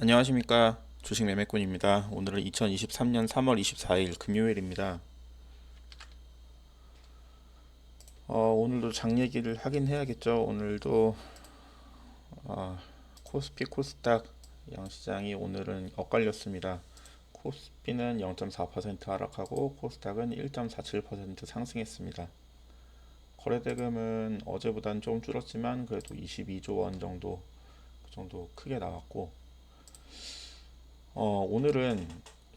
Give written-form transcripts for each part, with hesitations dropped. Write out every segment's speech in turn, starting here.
안녕하십니까. 주식 매매꾼입니다. 오늘은 2023년 3월 24일 금요일입니다. 오늘도 장 얘기를 하긴 해야겠죠. 오늘도 어, 코스피 코스닥 양시장이 오늘은 엇갈렸습니다. 코스피는 0.4% 하락하고 코스닥은 1.47% 상승했습니다. 거래대금은 어제보다는 조금 줄었지만 그래도 22조 원 정도 그 정도 크게 나왔고, 오늘은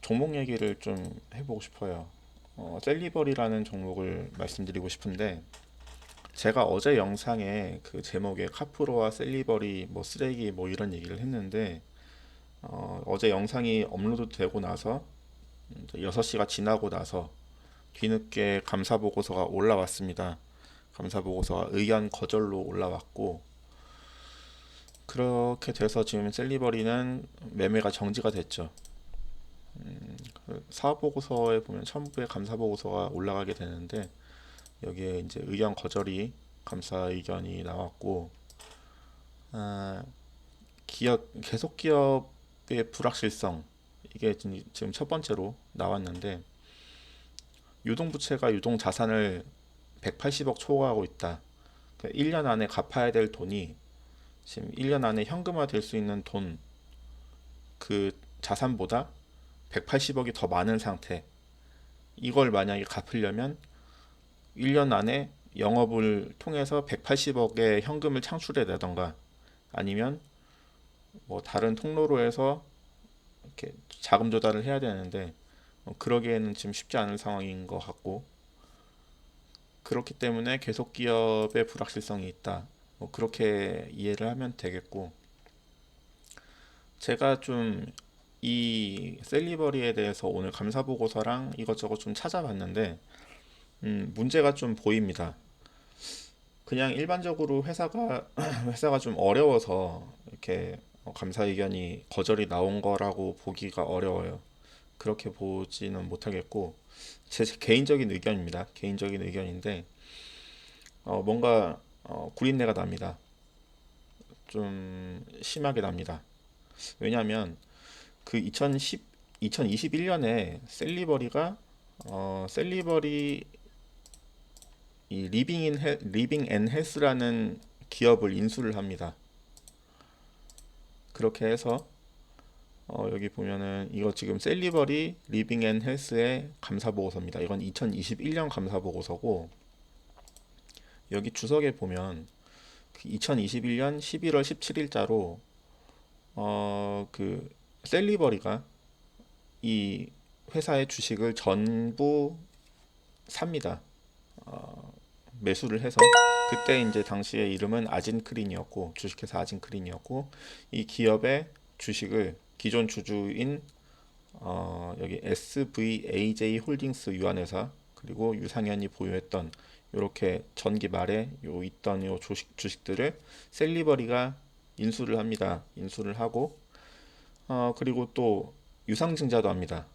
종목 얘기를 좀 해보고 싶어요. 셀리버리라는 종목을 말씀드리고 싶은데, 제가 어제 영상에 그 제목에 카프로와 셀리버리 뭐 쓰레기 뭐 이런 얘기를 했는데, 어제 영상이 업로드 되고 나서 6시가 지나고 나서 뒤늦게 감사 보고서가 올라왔습니다. 감사 보고서가 의견 거절로 올라왔고, 그렇게 돼서 지금 셀리버리는 매매가 정지가 됐죠. 그 사업 보고서에 보면 첨부에 감사 보고서가 올라가게 되는데, 여기에 이제 의견 거절이 감사 의견이 나왔고, 아, 기업 계속 기업의 불확실성, 이게 지금 첫 번째로 나왔는데, 유동부채가 유동자산을 180억 초과하고 있다. 1년 안에 갚아야 될 돈이 지금 1년 안에 현금화 될 수 있는 돈, 그 자산보다 180억이 더 많은 상태. 이걸 만약에 갚으려면 1년 안에 영업을 통해서 180억의 현금을 창출해내던가, 아니면 뭐 다른 통로로 해서 이렇게 자금 조달을 해야 되는데, 그러기에는 지금 쉽지 않은 상황인 것 같고, 그렇기 때문에 계속 기업의 불확실성이 있다. 그렇게 이해를 하면 되겠고, 제가 좀 이 셀리버리에 대해서 오늘 감사 보고서랑 이것저것 좀 찾아봤는데, 문제가 좀 보입니다. 그냥 일반적으로 회사가 좀 어려워서 이렇게 감사 의견이 거절이 나온 거라고 보기가 어려워요. 그렇게 보지는 못하겠고, 제 개인적인 의견입니다. 개인적인 의견인데, 뭔가 구린내가 납니다. 좀 심하게 납니다. 왜냐하면 그 2021년에 셀리버리 이 리빙 앤 헬스라는 기업을 인수를 합니다. 그렇게 해서 여기 보면은 이거 지금 셀리버리 리빙 앤 헬스의 감사 보고서입니다. 이건 2021년 감사 보고서고, 여기 주석에 보면 2021년 11월 17일자로 그 셀리버리가 이 회사의 주식을 전부 삽니다. 매수를 해서, 그때 이제 당시의 이름은 아진크린이었고, 주식회사 아진크린이었고, 이 기업의 주식을 기존 주주인 여기 SVAJ 홀딩스 유한회사, 그리고 유상현이 보유했던 이렇게 전기 말에 있던 요 주식들을 셀리버리가 인수를 합니다. 인수를 하고, 그리고 또 유상증자도 합니다.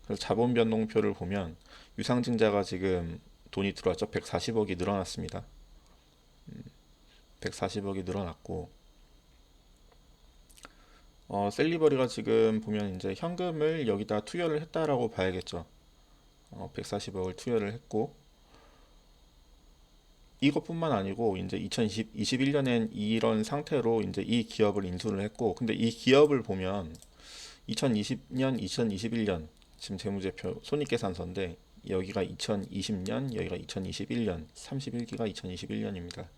그래서 자본 변동표를 보면 유상증자가 지금 돈이 들어왔죠. 140억이 늘어났습니다. 140억이 늘어났고, 셀리버리가 지금 보면 이제 현금을 여기다 투여를 했다라고 봐야겠죠. 140억을 투여를 했고, 이것뿐만 아니고 이제 2021년엔 이런 상태로 이제 이 기업을 인수를 했고, 근데 이 기업을 보면 2020년, 2021년 지금 재무제표 손익계산서인데, 여기가 2020년, 여기가 2021년, 31기가 2021년입니다.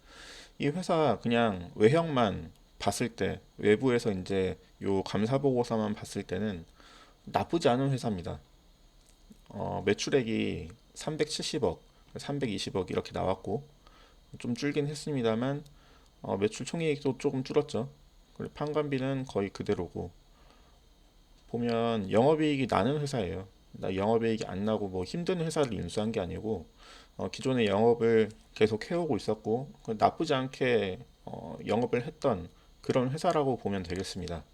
이 회사 그냥 외형만 봤을 때, 외부에서 이제 요 감사 보고서만 봤을 때는 나쁘지 않은 회사입니다. 매출액이 370억, 320억 이렇게 나왔고, 좀 줄긴 했습니다만 매출 총이익도 조금 줄었죠. 그리고 판관비는 거의 그대로고, 보면 영업이익이 나는 회사예요. 나 영업이익이 안 나고 뭐 힘든 회사를 인수한 게 아니고, 기존의 영업을 계속 해오고 있었고, 나쁘지 않게 영업을 했던 그런 회사라고 보면 되겠습니다.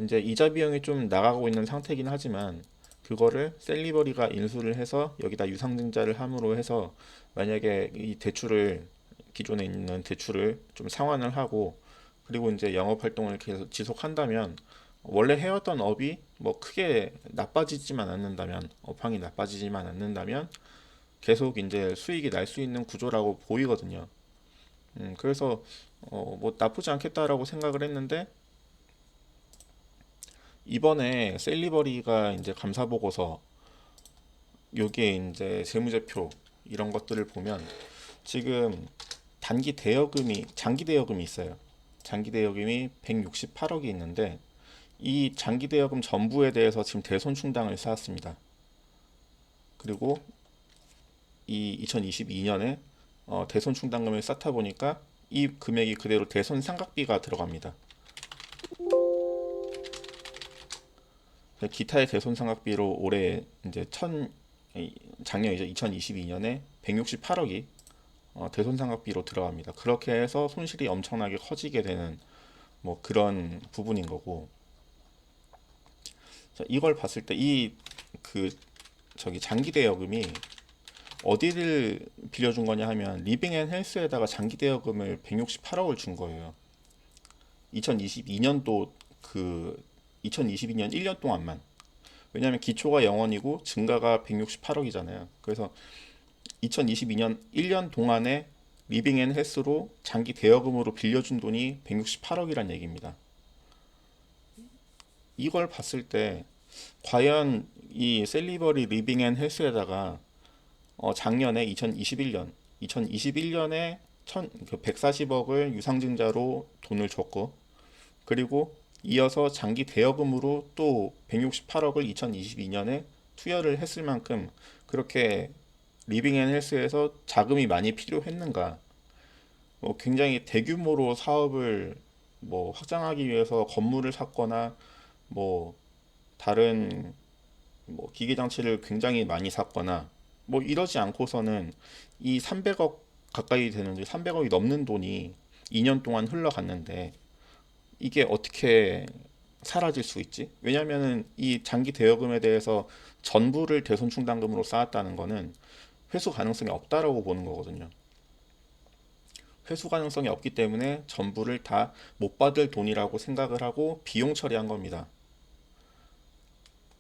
이제 이자 비용이 좀 나가고 있는 상태이긴 하지만, 그거를 셀리버리가 인수를 해서 여기다 유상증자를 함으로 해서, 만약에 이 대출을, 기존에 있는 대출을 좀 상환을 하고, 그리고 이제 영업 활동을 계속 지속한다면 원래 해왔던 업이 뭐 크게 나빠지지만 않는다면, 업황이 나빠지지만 않는다면 계속 이제 수익이 날 수 있는 구조라고 보이거든요. 그래서 뭐 나쁘지 않겠다라고 생각을 했는데, 이번에 셀리버리가 이제 감사 보고서 요게 이제 재무제표 이런 것들을 보면 지금 장기 대여금이 있어요. 장기 대여금이 168억이 있는데, 이 장기 대여금 전부에 대해서 지금 대손 충당을 쌓았습니다. 그리고 이 2022년에 대손 충당금을 쌓다 보니까 이 금액이 그대로 대손 상각비가 들어갑니다. 기타의 대손 상각비로 올해 이제 작년이죠. 2022년에 168억이 대손 상각비로 들어갑니다. 그렇게 해서 손실이 엄청나게 커지게 되는 뭐 그런 부분인 거고. 자, 이걸 봤을 때 이 그 저기 장기 대여금이 어디를 빌려준 거냐 하면 리빙 앤 헬스에다가 장기 대여금을 168억을 준 거예요. 2022년도 그 2022년 1년 동안만. 왜냐하면 기초가 0원이고 증가가 168억이잖아요. 그래서 2022년 1년 동안에 리빙 앤 헬스로 장기 대여금으로 빌려준 돈이 168억이란 얘기입니다. 이걸 봤을 때 과연 이 셀리버리 리빙 앤 헬스에다가 작년에 2021년에 140억을 유상증자로 돈을 줬고, 그리고 이어서 장기 대여금으로 또 168억을 2022년에 투여를 했을 만큼 그렇게 리빙 앤 헬스에서 자금이 많이 필요했는가? 굉장히 대규모로 사업을 뭐 확장하기 위해서 건물을 샀거나 뭐 다른 뭐 기계 장치를 굉장히 많이 샀거나 뭐 이러지 않고서는 이 300억 가까이 되는데, 300억이 넘는 돈이 2년 동안 흘러갔는데 이게 어떻게 사라질 수 있지? 왜냐면은 이 장기 대여금에 대해서 전부를 대손 충당금으로 쌓았다는 거는 회수 가능성이 없다라고 보는 거거든요. 회수 가능성이 없기 때문에 전부를 다 못 받을 돈이라고 생각을 하고 비용 처리한 겁니다.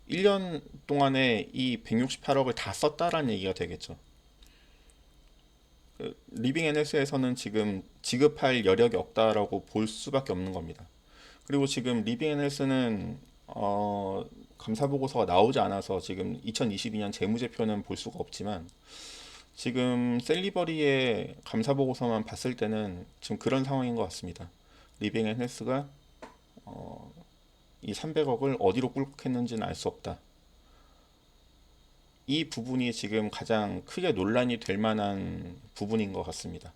1년 동안에 이 168억을 다 썼다라는 얘기가 되겠죠. 리빙 NS에서는 지금 지급할 여력이 없다라고 볼 수밖에 없는 겁니다. 그리고 지금 리빙 NS는 감사 보고서가 나오지 않아서 지금 2022년 재무제표는 볼 수가 없지만, 지금 셀리버리의 감사 보고서만 봤을 때는 지금 그런 상황인 것 같습니다. 리빙 NS가 이 300억을 어디로 꿀꺽했는지는 알 수 없다. 이 부분이 지금 가장 크게 논란이 될 만한 부분인 것 같습니다.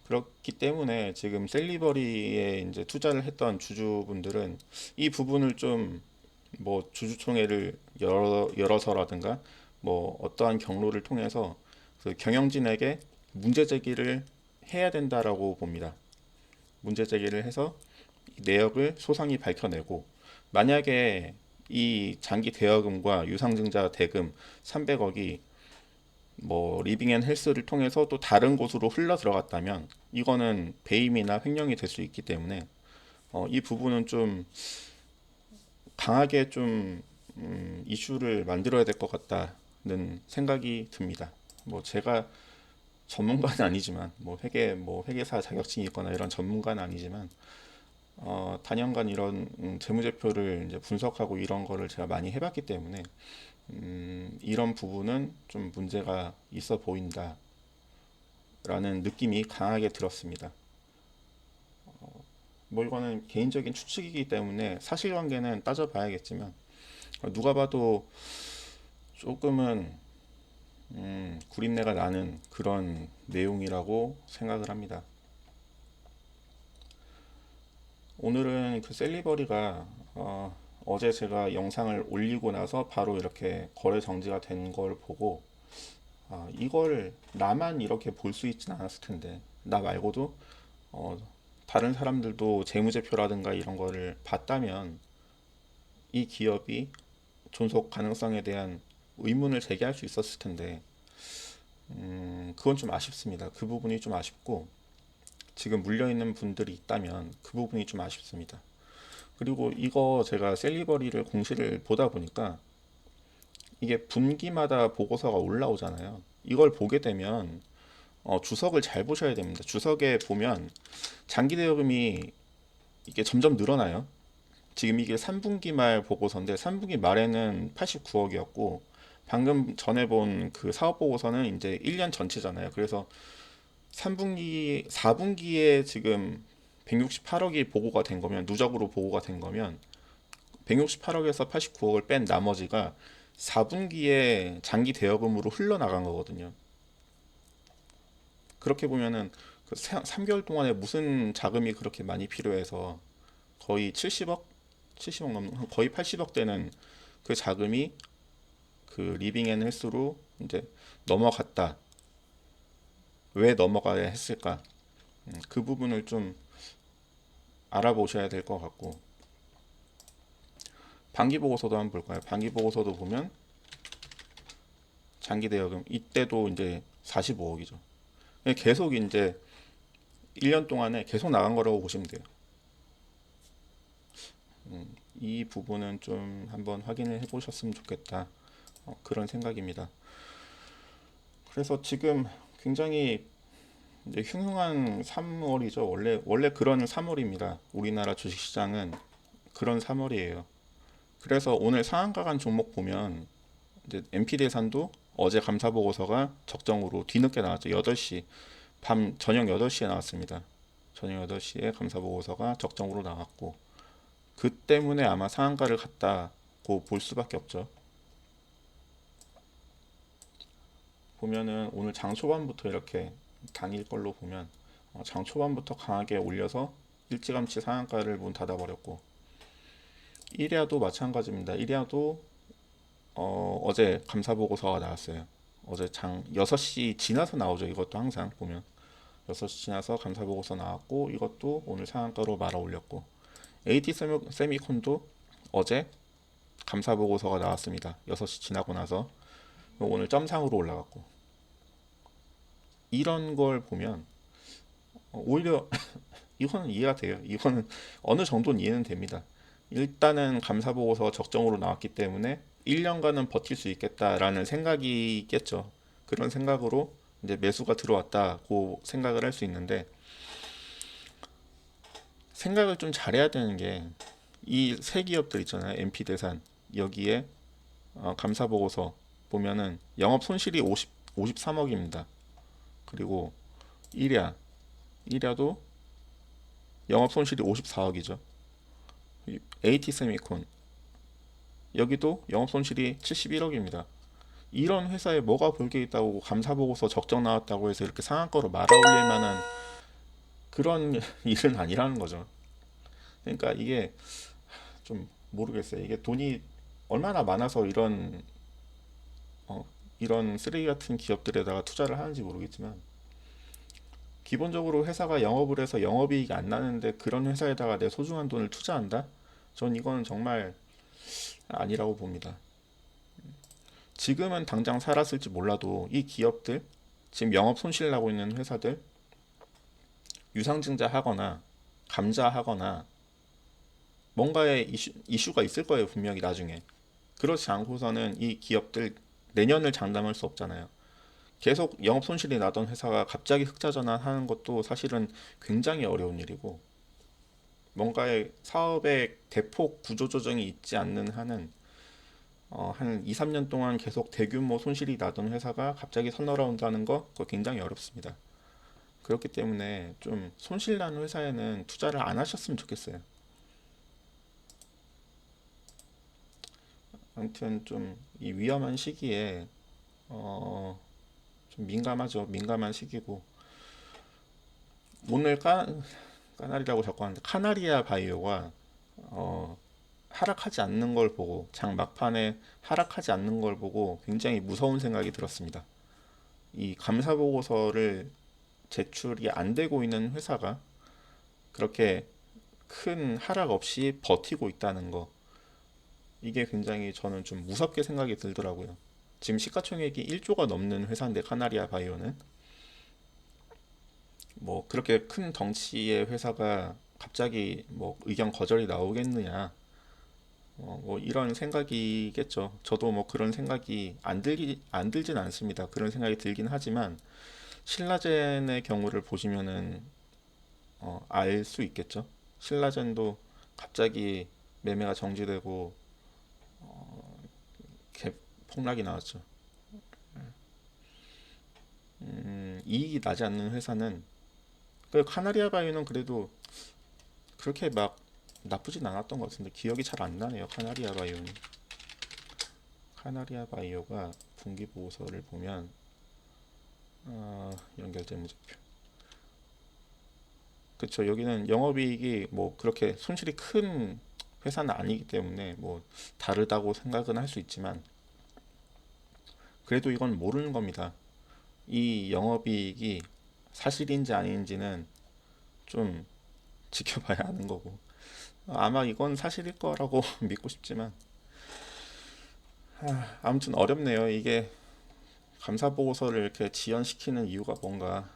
그렇기 때문에 지금 셀리버리에 이제 투자를 했던 주주분들은 이 부분을 좀 뭐 주주총회를 열어서라든가 뭐 어떠한 경로를 통해서 그 경영진에게 문제 제기를 해야 된다라고 봅니다. 문제 제기를 해서 내역을 소상히 밝혀내고, 만약에 이 장기 대여금과 유상증자 대금 300억이 뭐 리빙 앤 헬스를 통해서 또 다른 곳으로 흘러 들어갔다면 이거는 배임이나 횡령이 될 수 있기 때문에 이 부분은 좀 강하게 좀 이슈를 만들어야 될 것 같다는 생각이 듭니다. 뭐 제가 전문가는 아니지만 뭐 회계사 자격증이 있거나 이런 전문가는 아니지만 단연간 이런 재무제표를 이제 분석하고 이런 거를 제가 많이 해봤기 때문에 이런 부분은 좀 문제가 있어 보인다라는 느낌이 강하게 들었습니다. 뭐 이거는 개인적인 추측이기 때문에 사실관계는 따져봐야겠지만 누가 봐도 조금은 구린내가 나는 그런 내용이라고 생각을 합니다. 오늘은 그 셀리버리가 어제 제가 영상을 올리고 나서 바로 이렇게 거래 정지가 된 걸 보고, 이걸 나만 이렇게 볼 수 있진 않았을 텐데, 나 말고도 어, 다른 사람들도 재무제표라든가 이런 거를 봤다면 이 기업이 존속 가능성에 대한 의문을 제기할 수 있었을 텐데, 그건 좀 아쉽습니다. 그 부분이 좀 아쉽고, 지금 물려있는 분들이 있다면 그 부분이 좀 아쉽습니다. 그리고 이거 제가 셀리버리를 공시를 보다 보니까 이게 분기마다 보고서가 올라오잖아요. 이걸 보게 되면 주석을 잘 보셔야 됩니다. 주석에 보면 장기 대여금이 이게 점점 늘어나요. 지금 이게 3분기 말 보고서인데 3분기 말에는 89억이었고 방금 전에 본 그 사업 보고서는 이제 1년 전체잖아요. 그래서 3분기, 4분기에 지금 168억이 보고가 된 거면 누적으로 보고가 된 거면 168억에서 89억을 뺀 나머지가 4분기에 장기 대여금으로 흘러나간 거거든요. 그렇게 보면은 그 3개월 동안에 무슨 자금이 그렇게 많이 필요해서 거의 70억? 70억 넘는 거의 80억 되는 그 자금이 그 리빙 앤 헬스로 이제 넘어갔다. 왜 넘어가야 했을까? 그 부분을 좀 알아보셔야 될 것 같고 반기 보고서도 한번 볼까요? 반기 보고서도 보면 장기 대여금 이때도 이제 45억이죠. 계속 이제 1년 동안에 계속 나간 거라고 보시면 돼요. 이 부분은 좀 한번 확인을 해보셨으면 좋겠다. 그런 생각입니다. 그래서 지금 굉장히 이제 흉흉한 3월이죠. 원래 그런 3월입니다. 우리나라 주식시장은 그런 3월이에요. 그래서 오늘 상한가 간 종목 보면 이제 MP대산도 어제 감사 보고서가 적정으로 뒤늦게 나왔죠. 8시 저녁 8시에 나왔습니다. 저녁 8시에 감사 보고서가 적정으로 나왔고 그 때문에 아마 상한가를 갔다고 볼 수밖에 없죠. 보면은 오늘 장 초반부터 이렇게 당일 걸로 보면 장 초반부터 강하게 올려서 일찌감치 상한가를 문 닫아버렸고 이리아도 마찬가지입니다. 이리아도 어제 감사 보고서가 나왔어요. 어제 장 6시 지나서 나오죠. 이것도 항상 보면 6시 지나서 감사 보고서 나왔고 이것도 오늘 상한가로 말아 올렸고 AT 세미콘도 어제 감사 보고서가 나왔습니다. 6시 지나고 나서 오늘 점상으로 올라갔고 이런 걸 보면 오히려 이거는 이해가 돼요. 이거는 어느 정도는 이해는 됩니다. 일단은 감사 보고서 적정으로 나왔기 때문에 1년간은 버틸 수 있겠다라는 생각이겠죠. 그런 생각으로 이제 매수가 들어왔다고 생각을 할 수 있는데 생각을 좀 잘해야 되는 게 이 세 기업들 있잖아요. MP대산 여기에 감사 보고서 보면은 영업 손실이 53억입니다. 그리고 이랴도 영업 손실이 54억이죠. AT 세미콘 여기도 영업 손실이 71억입니다. 이런 회사에 뭐가 볼 게 있다고 감사 보고서 적정 나왔다고 해서 이렇게 상한가로 말아올릴 만한 그런 일은 아니라는 거죠. 그러니까 이게 좀 모르겠어요. 이게 돈이 얼마나 많아서 이런 쓰레기 같은 기업들에다가 투자를 하는지 모르겠지만 기본적으로 회사가 영업을 해서 영업이익이 안 나는데 그런 회사에다가 내 소중한 돈을 투자한다? 전 이거는 정말 아니라고 봅니다. 지금은 당장 살았을지 몰라도 이 기업들 지금 영업 손실 나고 있는 회사들 유상증자 하거나 감자하거나 뭔가의 이슈가 있을 거예요. 분명히 나중에. 그렇지 않고서는 이 기업들 내년을 장담할 수 없잖아요. 계속 영업 손실이 나던 회사가 갑자기 흑자 전환하는 것도 사실은 굉장히 어려운 일이고 뭔가의 사업의 대폭 구조 조정이 있지 않는 한은 한 2, 3년 동안 계속 대규모 손실이 나던 회사가 갑자기 선너라온다는 거 그거 굉장히 어렵습니다. 그렇기 때문에 좀 손실 나는 회사에는 투자를 안 하셨으면 좋겠어요. 아무튼 좀 이 위험한 시기에 어, 좀 민감하죠. 민감한 시기고 오늘 까나리라고 자꾸 하는데 카나리아 바이오가 어, 하락하지 않는 걸 보고 장 막판에 하락하지 않는 걸 보고 굉장히 무서운 생각이 들었습니다. 이 감사 보고서를 제출이 안 되고 있는 회사가 그렇게 큰 하락 없이 버티고 있다는 거 이게 굉장히 저는 좀 무섭게 생각이 들더라고요. 지금 시가총액이 1조가 넘는 회사인데 카나리아 바이오는 뭐 그렇게 큰 덩치의 회사가 갑자기 뭐 의견 거절이 나오겠느냐. 뭐 이런 생각이겠죠. 저도 뭐 그런 생각이 안 들진 않습니다. 그런 생각이 들긴 하지만 신라젠의 경우를 보시면은 알 수 있겠죠. 신라젠도 갑자기 매매가 정지되고 갭 폭락이 나왔죠. 이익이 나지 않는 회사는 그 카나리아 바이오는 그래도 그렇게 막 나쁘진 않았던 것 같은데 기억이 잘 안 나네요. 카나리아 바이오는. 카나리아 바이오가 분기 보고서를 보면 연결재무제표. 그쵸. 여기는 영업이익이 뭐 그렇게 손실이 큰 회사는 아니기 때문에 뭐 다르다고 생각은 할 수 있지만 그래도 이건 모르는 겁니다. 이 영업이익이 사실인지 아닌지는 좀 지켜봐야 하는 거고 아마 이건 사실일 거라고 믿고 싶지만 아무튼 어렵네요. 이게 감사 보고서를 이렇게 지연시키는 이유가 뭔가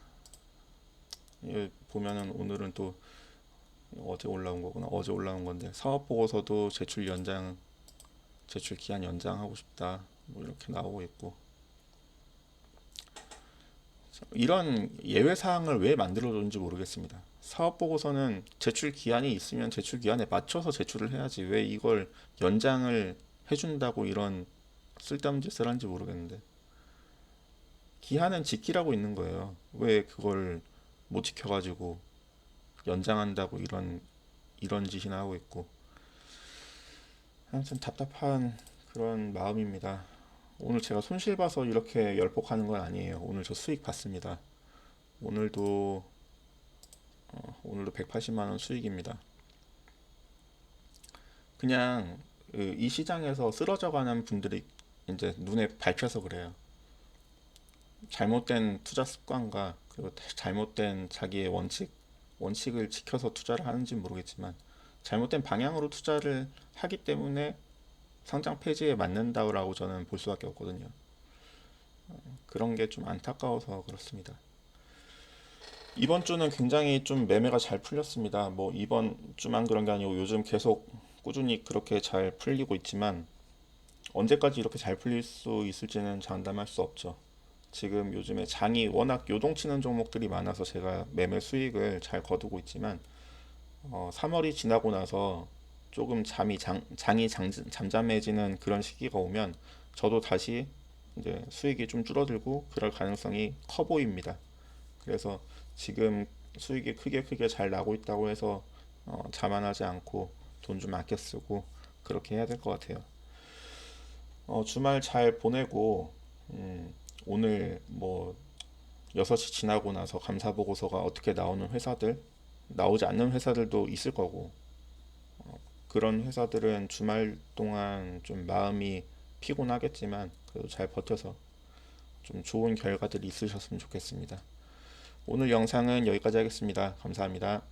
보면은 오늘은 또 어제 올라온 거구나. 어제 올라온 건데 사업 보고서도 제출 기한 연장하고 싶다. 뭐 이렇게 나오고 있고 이런 예외 사항을 왜 만들어줬는지 모르겠습니다. 사업 보고서는 제출 기한이 있으면 제출 기한에 맞춰서 제출을 해야지 왜 이걸 연장을 해준다고 이런 쓸데없는 짓을 하는지 모르겠는데 기한은 지키라고 있는 거예요. 왜 그걸 못 지켜가지고 연장한다고 이런 짓이나 하고 있고 아무튼 답답한 그런 마음입니다. 오늘 제가 손실 봐서 이렇게 열폭하는 건 아니에요. 오늘 저 수익 봤습니다. 오늘도 오늘도 180만 원 수익입니다. 그냥 이 시장에서 쓰러져가는 분들이 이제 눈에 밟혀서 그래요. 잘못된 투자 습관과 그리고 잘못된 자기의 원칙을 지켜서 투자를 하는지 모르겠지만 잘못된 방향으로 투자를 하기 때문에 상장 폐지에 맞는다고 저는 볼 수밖에 없거든요. 그런 게 좀 안타까워서 그렇습니다. 이번 주는 굉장히 좀 매매가 잘 풀렸습니다. 뭐 이번 주만 그런 게 아니고 요즘 계속 꾸준히 그렇게 잘 풀리고 있지만 언제까지 이렇게 잘 풀릴 수 있을지는 장담할 수 없죠. 지금 요즘에 장이 워낙 요동치는 종목들이 많아서 제가 매매 수익을 잘 거두고 있지만 3월이 지나고 나서 조금 장이 잠잠해지는 그런 시기가 오면 저도 다시 이제 수익이 좀 줄어들고 그럴 가능성이 커 보입니다. 그래서 지금 수익이 크게 잘 나고 있다고 해서 자만하지 않고 돈 좀 아껴 쓰고 그렇게 해야 될 것 같아요. 주말 잘 보내고 오늘 뭐 6시 지나고 나서 감사 보고서가 어떻게 나오는 회사들 나오지 않는 회사들도 있을 거고 그런 회사들은 주말 동안 좀 마음이 피곤하겠지만 그래도 잘 버텨서 좀 좋은 결과들이 있으셨으면 좋겠습니다. 오늘 영상은 여기까지 하겠습니다. 감사합니다.